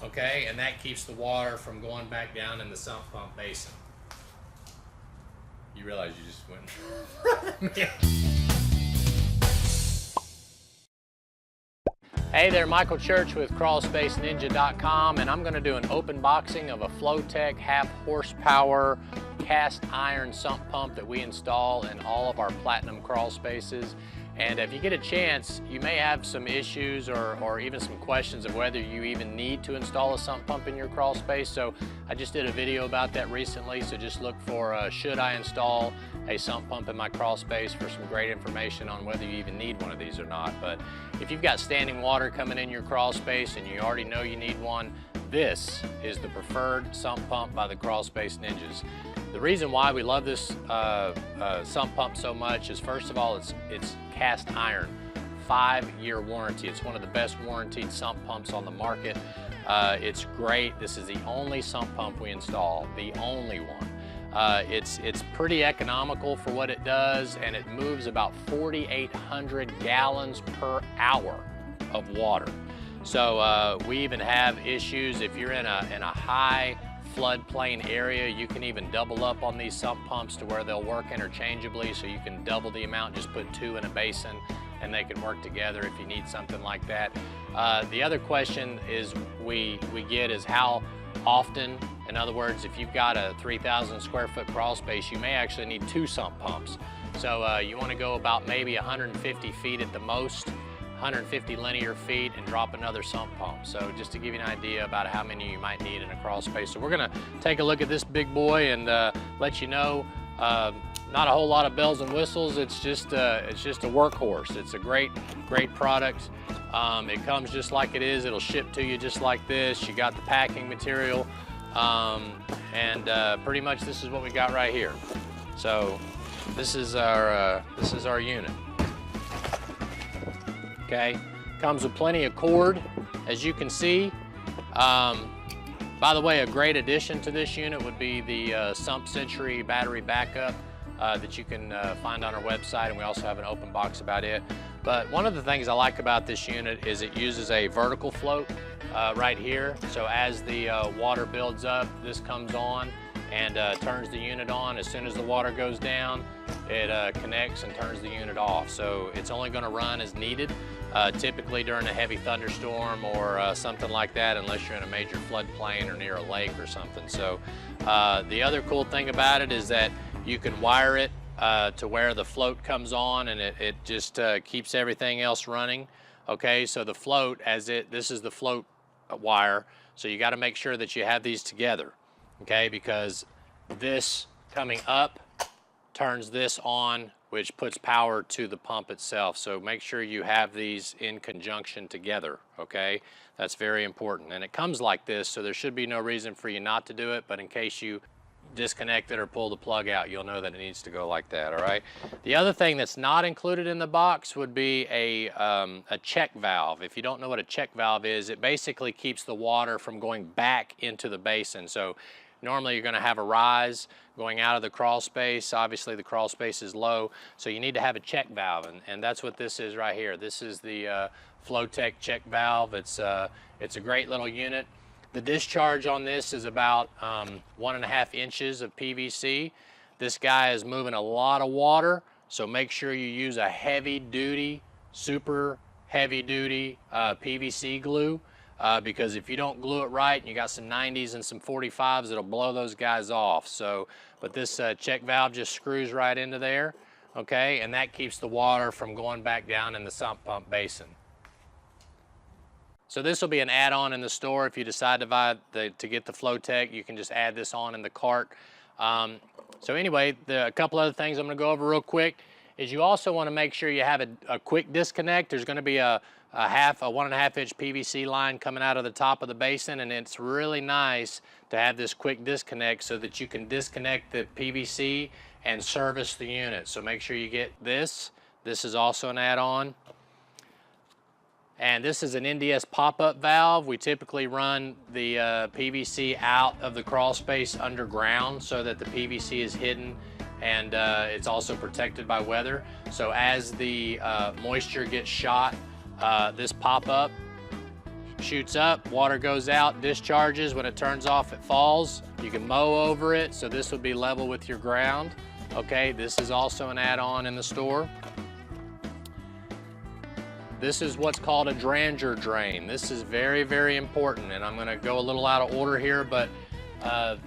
okay? And that keeps the water from going back down in the sump pump basin. You realize you just went. Hey there, Michael Church with CrawlSpaceNinja.com, and I'm going to do an open boxing of a Flotec half horsepower cast iron sump pump that we install in all of our platinum crawl spaces. And if you get a chance, you may have some issues or even some questions of whether you even need to install a sump pump in your crawl space. So I just did a video about that recently, so just look for should I install a sump pump in my crawl space for some great information on whether you even need one of these or not. But if you've got standing water coming in your crawl space and you already know you need one, this is the preferred sump pump by the Crawl Space Ninjas. The reason why we love this sump pump so much is, first of all, it's cast iron, 5-year warranty. It's one of the best warranted sump pumps on the market. It's great. This is the only sump pump we install, the only one. It's pretty economical for what it does, and it moves about 4,800 gallons per hour of water. So we even have issues if you're in a high floodplain area. You can even double up on these sump pumps to where they'll work interchangeably, so you can double the amount, just put 2 in a basin and they can work together if you need something like that. The other question is we get is how often. In other words, if you've got a 3,000 square foot crawl space, you may actually need 2 sump pumps. So you want to go about maybe 150 feet at the most, 150 linear feet, and drop another sump pump. So just to give you an idea about how many you might need in a crawl space. So we're gonna take a look at this big boy and let you know, not a whole lot of bells and whistles. It's just a workhorse. It's a great product. It comes just like it is. It'll ship to you just like this. You got the packing material, and pretty much this is what we got right here. So this is our unit. Okay, comes with plenty of cord, as you can see. By the way, a great addition to this unit would be the Sump Century battery backup that you can find on our website, and we also have an open box about it. But one of the things I like about this unit is it uses a vertical float right here. So as the water builds up, this comes on and turns the unit on. As soon as the water goes down, it connects and turns the unit off. So it's only going to run as needed, typically during a heavy thunderstorm or something like that, unless you're in a major floodplain or near a lake or something. So the other cool thing about it is that you can wire it to where the float comes on, and it just keeps everything else running. Okay, so the float, this is the float wire, so you got to make sure that you have these together. Okay, because this coming up turns this on, which puts power to the pump itself. So make sure you have these in conjunction together, okay? That's very important. And it comes like this, so there should be no reason for you not to do it, but in case you disconnect it or pull the plug out, you'll know that it needs to go like that, all right? The other thing that's not included in the box would be a check valve. If you don't know what a check valve is, it basically keeps the water from going back into the basin. So normally you're going to have a rise going out of the crawl space. Obviously the crawl space is low, so you need to have a check valve, and that's what this is right here. This is the Flotec check valve. It's a great little unit. The discharge on this is about 1.5 inches of PVC. This guy is moving a lot of water, so make sure you use a heavy duty, super heavy duty PVC glue. Because if you don't glue it right and you got some 90s and some 45s, it'll blow those guys off. So, but this check valve just screws right into there, okay, and that keeps the water from going back down in the sump pump basin. So this will be an add-on in the store. If you decide to get the Flotec, you can just add this on in the cart. So anyway, a couple other things I'm going to go over real quick is you also want to make sure you have a quick disconnect. There's going to be a 1.5 inch PVC line coming out of the top of the basin, and it's really nice to have this quick disconnect so that you can disconnect the PVC and service the unit. So make sure you get this. This is also an add-on. And this is an NDS pop-up valve. We typically run the PVC out of the crawl space underground so that the PVC is hidden, and it's also protected by weather. So as the moisture gets shot, this pop-up shoots up, water goes out, discharges. When it turns off, it falls. You can mow over it, so this would be level with your ground. Okay, this is also an add-on in the store. This is what's called a dranger drain. This is very, very important, and I'm gonna go a little out of order here, but a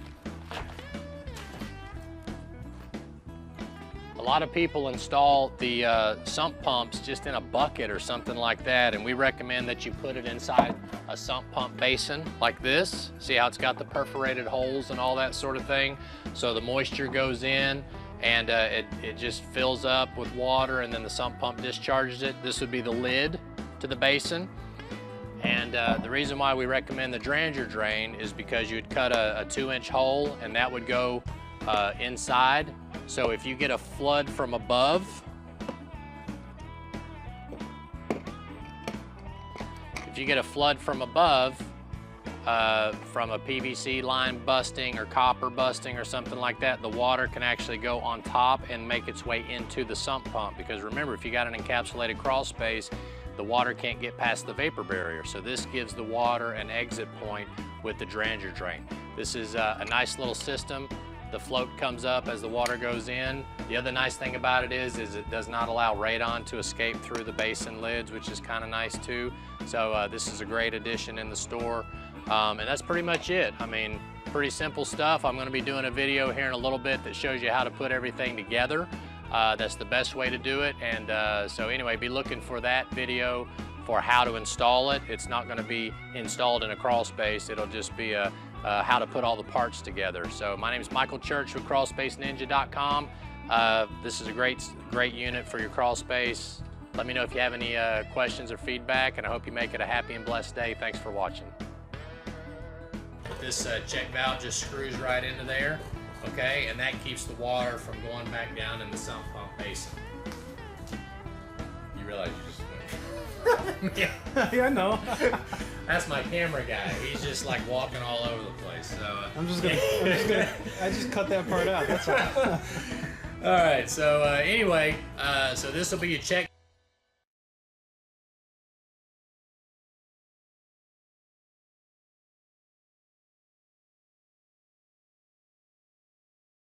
lot of people install the sump pumps just in a bucket or something like that, and we recommend that you put it inside a sump pump basin like this. See how it's got the perforated holes and all that sort of thing? So the moisture goes in, and it just fills up with water, and then the sump pump discharges it. This would be the lid to the basin. And the reason why we recommend the dranger drain is because you'd cut a 2-inch hole, and that would go inside. So if you get a flood from above, from a PVC line busting or copper busting or something like that, the water can actually go on top and make its way into the sump pump. Because remember, if you got an encapsulated crawl space, the water can't get past the vapor barrier. So this gives the water an exit point with the dranger drain. This is a nice little system. The float comes up as the water goes in. The other nice thing about it is it does not allow radon to escape through the basin lids, which is kind of nice too. So this is a great addition in the store. And that's pretty much it. I mean, pretty simple stuff. I'm gonna be doing a video here in a little bit that shows you how to put everything together. That's the best way to do it. And so anyway, be looking for that video for how to install it. It's not gonna be installed in a crawl space. It'll just be how to put all the parts together. So my name is Michael Church with crawlspaceninja.com. This is a great unit for your crawl space. Let me know if you have any questions or feedback, and I hope you make it a happy and blessed day. Thanks for watching. This check valve just screws right into there, okay? And that keeps the water from going back down in the sump pump basin. You realize you just went. Yeah, I know. That's my camera guy. He's just like walking all over the place. So I just cut that part out. That's all. All right. So anyway, so this will be your check.